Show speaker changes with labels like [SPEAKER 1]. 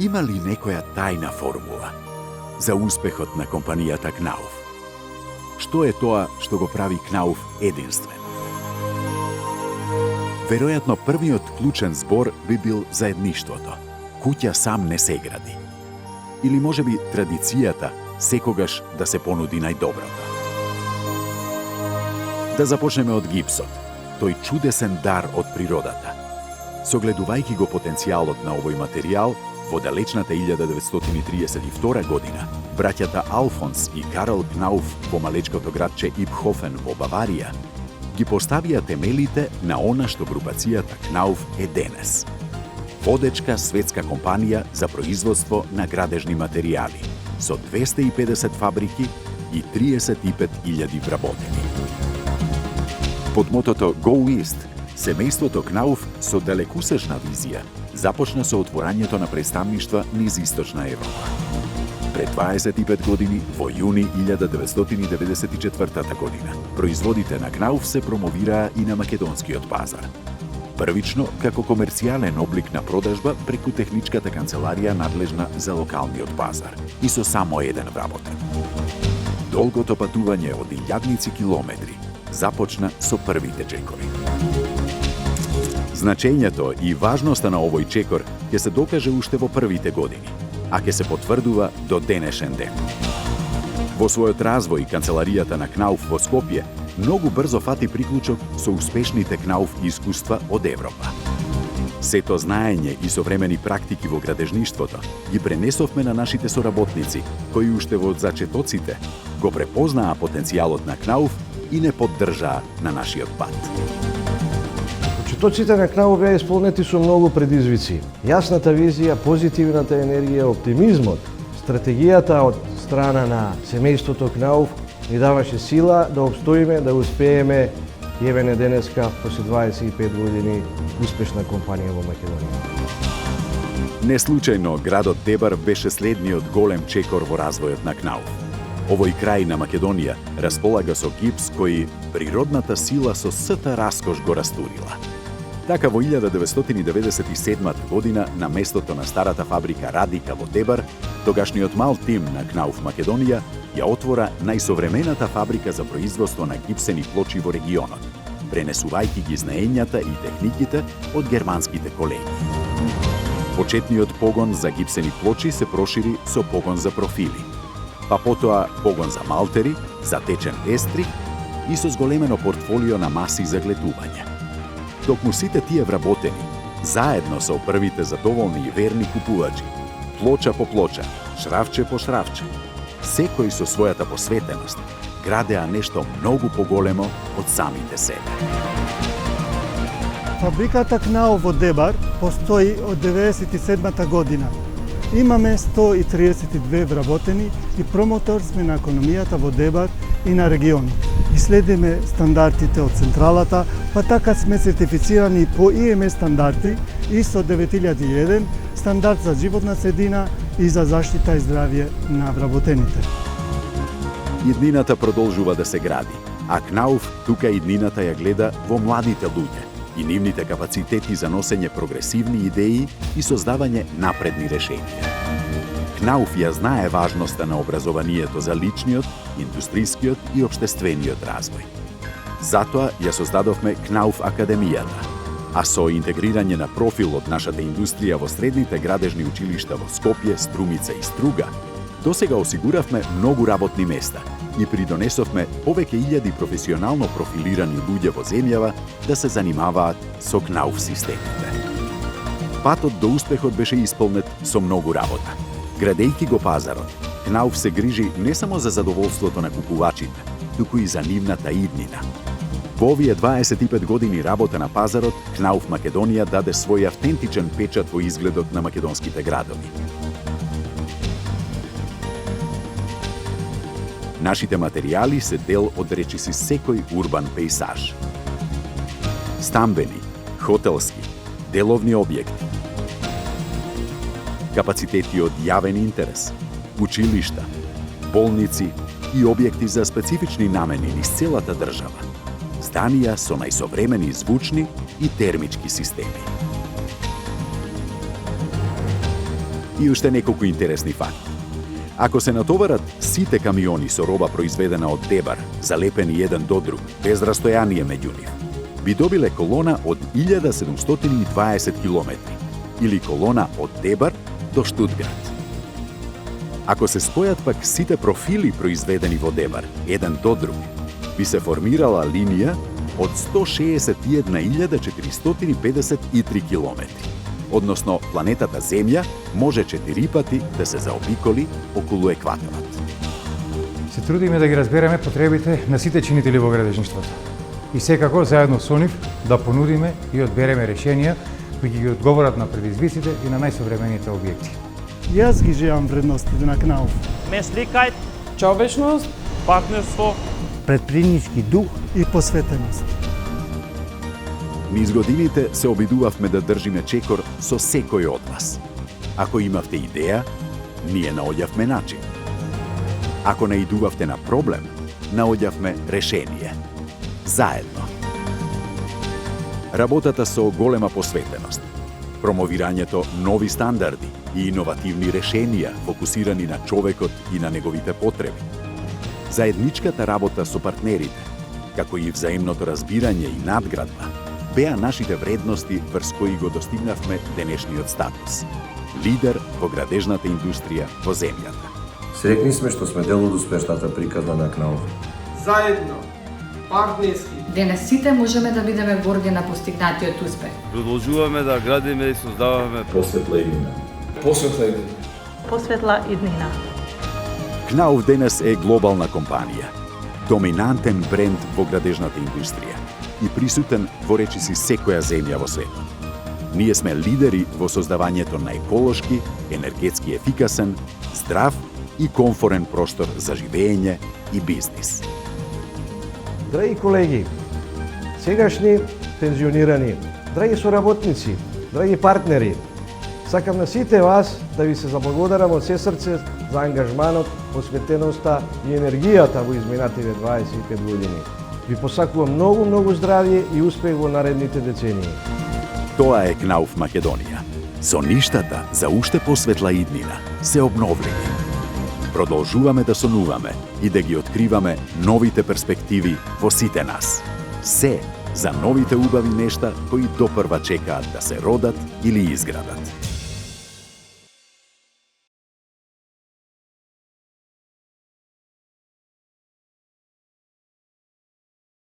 [SPEAKER 1] Има ли некоја тајна формула за успехот на компанијата Knauf? Што е тоа што го прави Knauf единствен? Веројатно првиот клучен збор би бил заедништвото. Куќа сам не се гради. Или можеби традицијата секогаш да се понуди најдоброто. Да започнеме од гипсот, тој чудесен дар од природата. Согледувајќи го потенцијалот на овој материјал, во далечната 1932 година, браќата Алфонс и Карл Knauf во малечкото градче Ипхофен во Баварија ги поставија темелите на она што групацијата Knauf е денес. Водечка светска компанија за производство на градежни материјали, со 250 фабрики и 35.000 вработени. Под мотото Go East, семејството Knauf со далекусечна визија започна со отворањето на представништва низ Источна Европа. Пред 25 години, во јуни 1994 година, производите на Knauf се промовираа и на македонскиот пазар. Првично како комерцијален облик на продажба преку техничката канцеларија надлежна за локалниот пазар и со само еден вработен. Долгото патување од илјадници километри започна со првите чекори. Значењето и важноста на овој чекор ќе се докаже уште во првите години, а ќе се потврдува до денешен ден. Во својот развој, канцеларијата на Knauf во Скопје многу брзо фати приклучок со успешните Knauf искуства од Европа. Сето знаење и современи практики во градежништвото ги пренесовме на нашите соработници, кои уште во зачетоците го препознаа потенцијалот на Knauf и не поддржаа на нашиот пат.
[SPEAKER 2] Почетоците на Knauf беа исполнети со многу предизвици. Јасната визија, позитивната енергија, оптимизмот, стратегијата од страна на семејството Knauf ни даваше сила да обстоиме, да успееме и еве не денеска, после 25 години, успешна компанија во Македонија.
[SPEAKER 1] Неслучајно градот Дебар беше следниот голем чекор во развојот на Knauf. Овој крај на Македонија располага со гипс кој природната сила со сета раскош го растурила. Така во 1997 година на местото на старата фабрика Радика во Дебар, тогашниот мал тим на Knauf Македонија ја отвора најсовремената фабрика за производство на гипсени плочи во регионот, пренесувајќи ги знаењата и техниките од германските колеги. Почетниот погон за гипсени плочи се прошири со погон за профили, па потоа погон за малтери, за течен естрик и со зголемено портфолио на маси за гледување. Токму сите тие вработени, заедно со првите задоволни и верни купувачи, плоча по плоча, шрафче по шрафче, секој со својата посветеност, градеа нешто многу поголемо од самите себе.
[SPEAKER 3] Фабриката Knauf во Дебар постои од 1997 година. Имаме 132 вработени и промотор сме на економијата во Дебар и на регионот. И следиме стандартите од централата, па така сме сертифицирани по ИМС стандарти ISO 9001, стандард за животна средина и за заштита и здравје на вработените.
[SPEAKER 1] Иднината продолжува да се гради, а Knauf тука иднината ја гледа во младите луѓе и нивните капацитети за носење прогресивни идеи и создавање напредни решенија. Knauf ја знае важноста на образованието за личниот, индустрискиот и општествениот развој. Затоа ја создадовме Knauf Академијата, а со интегрирање на профил од нашата индустрија во средните градежни училишта во Скопје, Струмица и Струга, досега осигуравме многу работни места и придонесовме повеќе илјади професионално профилирани луѓе во земјава да се занимаваат со Knauf системите. Патот до успехот беше исполнет со многу работа. Градејќи го пазарот, Knauf се грижи не само за задоволството на купувачите, туку и за нивната иднина. Во овие 25 години работа на пазарот, Knauf Македонија даде свој автентичен печат во изгледот на македонските градови. Нашите материјали се дел од речиси секој урбан пејсаж. Стамбени, хотелски, деловни објекти, капацитети од јавен интерес, училишта, болници и објекти за специфични намени низ целата држава. Зданија со најсовремени звучни и термички системи. И уште неколку интересни факти. Ако се натоварат сите камиони со роба произведена од дебар, залепени еден до друг, без растојание меѓу нив, би добиле колона од 1720 километри, или колона од Дебар до Штутгарт. Ако се спојат пак сите профили произведени во Дебар, еден до друг, би се формирала линија од 161.453 километри. Односно, планетата Земја може 4 пати да се заобиколи околу екваторот.
[SPEAKER 4] Се трудиме да ги разбереме потребите на сите чинители во градежништвото. И секако, заедно со нив, да понудиме и одбереме решенија кои ги одговорат на предизвиците и на најсовремените објекти.
[SPEAKER 3] Јас ги живеам вредностите на Кнауф.
[SPEAKER 5] Меншликајт,
[SPEAKER 6] човечност,
[SPEAKER 5] партнерство,
[SPEAKER 7] предприемнички дух
[SPEAKER 3] и посветеност.
[SPEAKER 1] Низ годините се обидувавме да држиме чекор со секој од вас. Ако имавте идеја, ние наоѓавме начин. Ако наидувавте на проблем, наоѓавме решение. Заедно. Работата со голема посветеност, промовирањето нови стандарди и иновативни решенија фокусирани на човекот и на неговите потреби. Заедничката работа со партнерите, како и взаимното разбирање и надградба, беа нашите вредности врз кои го достигнавме денешниот статус. Лидер во градежната индустрија во земјата.
[SPEAKER 8] Среќни сме што сме дел од успешната приказна на Кнауф.
[SPEAKER 6] заедно, партнерски.
[SPEAKER 9] Денес сите можеме да бидеме горди на постигнатиот успех.
[SPEAKER 10] Продолжуваме да градиме и создаваме
[SPEAKER 8] Посветла иднина.
[SPEAKER 11] Посветла иднина.
[SPEAKER 1] Кнауф денес е глобална компанија, доминантен бренд во градежната индустрија и присутен во речиси секоја земја во светот. Ние сме лидери во создавањето на еколошки, енергетски ефикасен, здрав и комфорен простор за живење и бизнис.
[SPEAKER 2] Драги колеги, сегашни пензионирани, драги соработници, драги партнери, сакам на сите вас да ви се заблагодарам од се срце за ангажманот, посветеноста и енергијата во изминативе 25 години. Ви посакувам многу здравје и успех во наредните децении.
[SPEAKER 1] Тоа е Кнауф Македонија. Со ништата за уште посветла иднина се обновлени. Продолжуваме да сонуваме и да ги откриваме новите перспективи во сите нас. Се за новите убави нешта кои допрва чекаат да се родат или изградат.